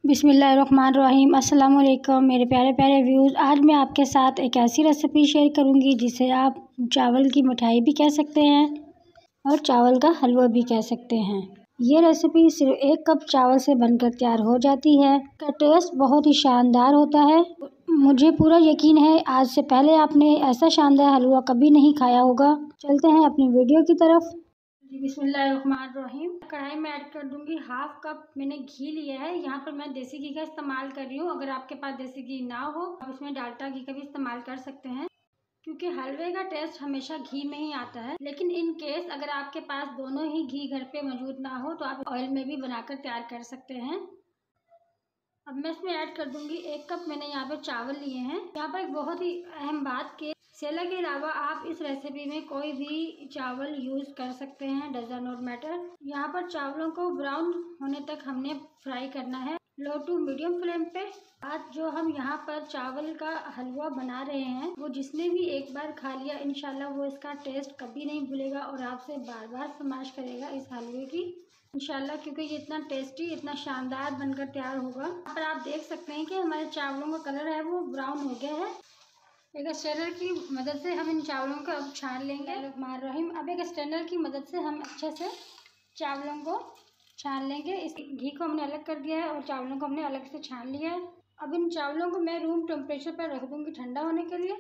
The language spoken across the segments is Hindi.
बिस्मिल्लाहिर्रहमानिर्रहीम। अस्सलाम वालेकुम मेरे प्यारे प्यारे व्यूज़। आज मैं आपके साथ एक ऐसी रेसिपी शेयर करूंगी जिसे आप चावल की मिठाई भी कह सकते हैं और चावल का हलवा भी कह सकते हैं। ये रेसिपी सिर्फ 1 कप चावल से बनकर तैयार हो जाती है। इसका टेस्ट बहुत ही शानदार होता है। मुझे पूरा यकीन है आज से पहले आपने ऐसा शानदार हलवा कभी नहीं खाया होगा। चलते हैं अपनी वीडियो की तरफ। बिस्मिल्लाहिर्रहमानिर्रहीम। कढ़ाई में ऐड कर दूंगी 1/2 कप मैंने घी लिया है। यहाँ पर मैं देसी घी का इस्तेमाल कर रही हूँ। अगर आपके पास देसी घी ना हो आप इसमें डालडा घी का भी इस्तेमाल कर सकते हैं, क्योंकि हलवे का टेस्ट हमेशा घी में ही आता है। लेकिन इन केस अगर आपके पास दोनों ही घी घर पे मौजूद ना हो तो आप ऑयल में भी बनाकर तैयार कर सकते हैं। अब मैं इसमें ऐड कर दूंगी 1 कप मैंने यहाँ पे चावल लिए हैं। यहाँ पर एक बहुत ही अहम बात के सेला के अलावा आप इस रेसिपी में कोई भी चावल यूज़ कर सकते हैं, डज़न नॉट मैटर। यहाँ पर चावलों को ब्राउन होने तक हमने फ्राई करना है, लो टू मीडियम फ्लेम पे। आज जो हम यहाँ पर चावल का हलवा बना रहे हैं वो जिसने भी एक बार खा लिया इंशाल्लाह वो इसका टेस्ट कभी नहीं भूलेगा और आपसे बार बार फरमाइश करेगा इस हलवे की इंशाल्लाह, क्योंकि ये इतना टेस्टी इतना शानदार बनकर तैयार होगा। यहाँ पर आप देख सकते हैं कि हमारे चावलों का कलर है वो ब्राउन हो गया है। एक स्ट्रेनर की मदद से हम इन चावलों को अब छान लेंगे। अब एक स्ट्रेनर की मदद से हम अच्छे से चावलों को छान लेंगे। इस घी को हमने अलग कर दिया है और चावलों को हमने अलग से छान लिया है। अब इन चावलों को मैं रूम टेम्परेचर पर रख दूंगी ठंडा होने के लिए।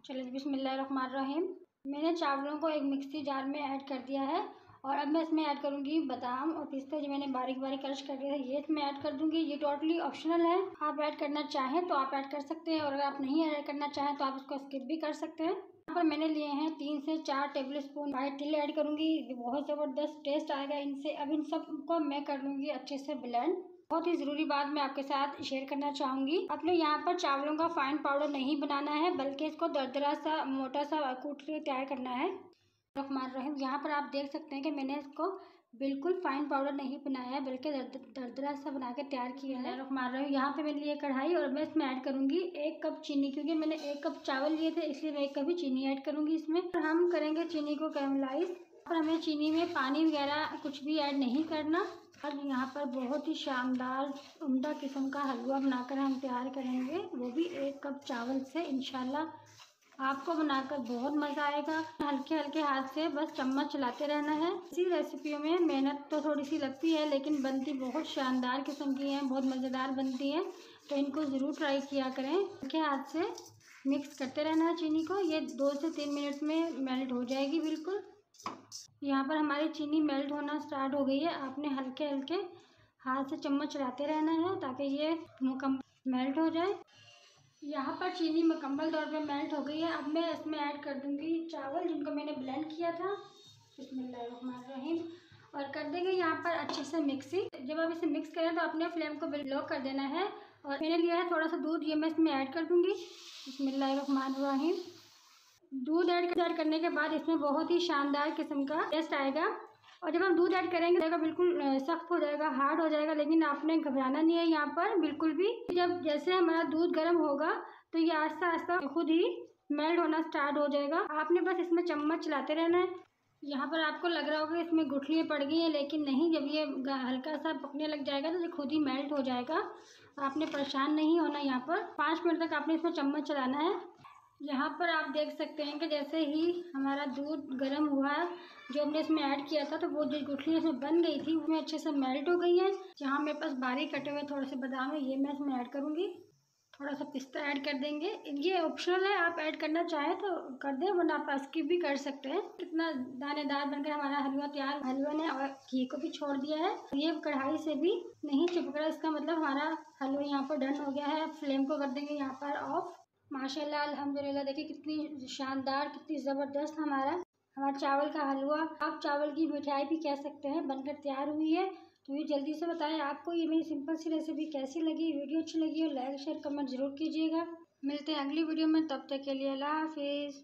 चलिए बिस्मिल्लाहिर्रहमानिर्रहीम। मैंने चावलों को एक मिक्सी जार में ऐड कर दिया है और अब मैं इसमें ऐड करूंगी बादाम और पिस्ते जो मैंने बारीक बारीक क्रश कर दिया है, ये इसमें ऐड कर दूंगी। ये टोटली ऑप्शनल है, आप ऐड करना चाहें तो आप ऐड कर सकते हैं और अगर आप नहीं ऐड करना चाहें तो आप इसको स्किप भी कर सकते हैं। यहाँ पर मैंने लिए हैं 3 से 4 टेबल स्पून वाइट तिल ऐड करूंगी, बहुत ज़बरदस्त टेस्ट आएगा इनसे। अब इन सब को मैं कर लूँगी अच्छे से ब्लेंड। बहुत ही ज़रूरी बात मैं आपके साथ शेयर करना चाहूँगी, आपने यहाँ पर चावलों का फाइन पाउडर नहीं बनाना है बल्कि इसको दरदरा सा मोटा सा कूट के तैयार करना है। यहाँ पर आप देख सकते हैं कि मैंने इसको बिल्कुल फाइन पाउडर नहीं बनाया है बल्कि दरदरा सा बना के तैयार किया है। यहाँ पे मैंने लिए कढ़ाई और मैं इसमें ऐड करूँगी 1 कप चीनी, क्योंकि मैंने 1 कप चावल लिए थे इसलिए मैं 1 कप ही चीनी ऐड करूँगी इसमें। और हम करेंगे चीनी को कैरमलाइज और हमें चीनी में पानी वगैरह कुछ भी ऐड नहीं करना। और यहाँ पर बहुत ही शानदार उम्दा किस्म का हलवा बनाकर हम तैयार करेंगे, वो भी 1 कप चावल से। इंशाल्लाह आपको बनाकर बहुत मज़ा आएगा। हल्के हल्के हाथ से बस चम्मच चलाते रहना है। इसी रेसिपियों में मेहनत तो थोड़ी सी लगती है लेकिन बनती बहुत शानदार किस्म की हैं, बहुत मज़ेदार बनती हैं, तो इनको ज़रूर ट्राई किया करें। हल्के हाथ से मिक्स करते रहना है चीनी को, ये 2 से 3 मिनट में मेल्ट हो जाएगी बिल्कुल। यहाँ पर हमारी चीनी मेल्ट होना स्टार्ट हो गई है। आपने हल्के हल्के हाथ से चम्मच चलाते रहना है ताकि ये मुकम्मल मेल्ट हो जाए। यहाँ पर चीनी मुकम्मल तौर पे मेल्ट हो गई है। अब मैं इसमें ऐड कर दूंगी चावल जिनको मैंने ब्लेंड किया था। बिस्मिल्लाहिर्रहमानिर्रहीम। और कर देंगे यहाँ पर अच्छे से मिक्सिंग। जब आप इसे मिक्स करें तो अपने फ्लेम को लो कर देना है। और मैंने लिया है थोड़ा सा दूध, ये मैं इसमें ऐड कर दूंगी। बिस्मिल्लाहिर्रहमानिर्रहीम। दूध ऐड करने के बाद इसमें बहुत ही शानदार किस्म का टेस्ट आएगा। और जब हम दूध ऐड करेंगे तो बिल्कुल सख्त हो जाएगा, हार्ड हो जाएगा, लेकिन आपने घबराना नहीं है यहाँ पर बिल्कुल भी। जब जैसे हमारा दूध गर्म होगा तो ये आहिस्ता आहिस्ता खुद ही मेल्ट होना स्टार्ट हो जाएगा। आपने बस इसमें चम्मच चलाते रहना है। यहाँ पर आपको लग रहा होगा इसमें गुठलियाँ पड़ गई हैं, लेकिन नहीं, जब ये हल्का सा पकने लग जाएगा तो ये खुद ही मेल्ट हो जाएगा। आपने परेशान नहीं होना। यहाँ पर 5 मिनट तक आपने इसमें चम्मच चलाना है। यहाँ पर आप देख सकते हैं कि जैसे ही हमारा दूध गर्म हुआ है, जो हमने इसमें ऐड किया था तो वो जो गुठलियाँ इसमें बन गई थी उसमें अच्छे से मेल्ट हो गई है। यहाँ मेरे पास बारीक कटे हुए थोड़े से बादाम है, ये मैं इसमें ऐड करूँगी। थोड़ा सा पिस्ता ऐड कर देंगे, ये ऑप्शनल है, आप ऐड करना चाहें तो कर दें वरना आप स्किप भी कर सकते हैं। कितना दानेदार बनकर हमारा हलवा तैयार। हलवा ने और घी को भी छोड़ दिया है, ये कढ़ाई से भी नहीं चिपक रहा, इसका मतलब हमारा हलवा यहाँ पर डन हो गया है। फ्लेम को कर देंगे यहाँ पर ऑफ। माशाल्लाह अल्हम्दुलिल्लाह, देखिए कितनी शानदार कितनी ज़बरदस्त हमारा चावल का हलवा, आप चावल की मिठाई भी कह सकते हैं, बनकर तैयार हुई है। तो ये जल्दी से बताएं आपको ये मेरी सिंपल सी रेसिपी कैसी लगी। वीडियो अच्छी लगी हो लाइक शेयर कमेंट ज़रूर कीजिएगा। मिलते हैं अगली वीडियो में, तब तक के लिए अल्लाह हाफिज़।